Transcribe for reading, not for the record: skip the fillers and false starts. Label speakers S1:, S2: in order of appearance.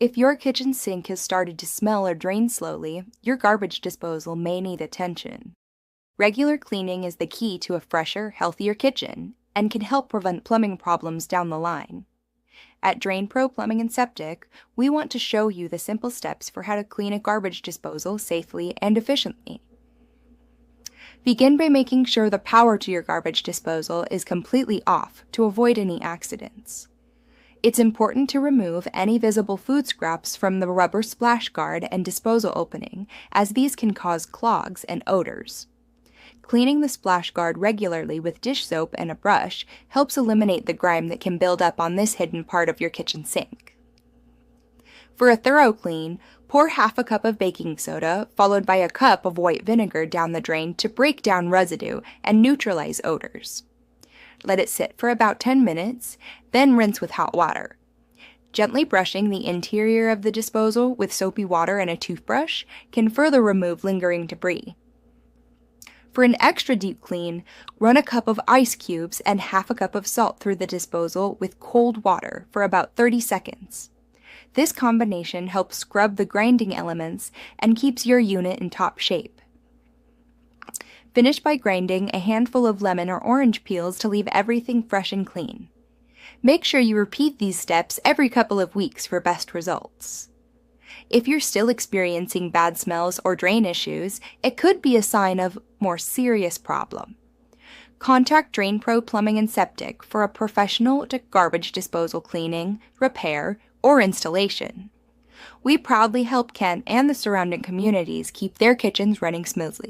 S1: If your kitchen sink has started to smell or drain slowly, your garbage disposal may need attention. Regular cleaning is the key to a fresher, healthier kitchen and can help prevent plumbing problems down the line. At Pro Plumbing Septic, we want to show you the simple steps for how to clean a garbage disposal safely and efficiently. Begin by making sure the power to your garbage disposal is completely off to avoid any accidents. It's important to remove any visible food scraps from the rubber splash guard and disposal opening, as these can cause clogs and odors. Cleaning the splash guard regularly with dish soap and a brush helps eliminate the grime that can build up on this hidden part of your kitchen sink. For a thorough clean, pour half a cup of baking soda followed by a cup of white vinegar down the drain to break down residue and neutralize odors. Let it sit for about 10 minutes, then rinse with hot water. Gently brushing the interior of the disposal with soapy water and a toothbrush can further remove lingering debris. For an extra deep clean, run a cup of ice cubes and half a cup of salt through the disposal with cold water for about 30 seconds. This combination helps scrub the grinding elements and keeps your unit in top shape. Finish by grinding a handful of lemon or orange peels to leave everything fresh and clean. Make sure you repeat these steps every couple of weeks for best results. If you're still experiencing bad smells or drain issues, it could be a sign of more serious problem. Contact Pro Plumbing Septic for a professional garbage disposal cleaning, repair, or installation. We proudly help Kent and the surrounding communities keep their kitchens running smoothly.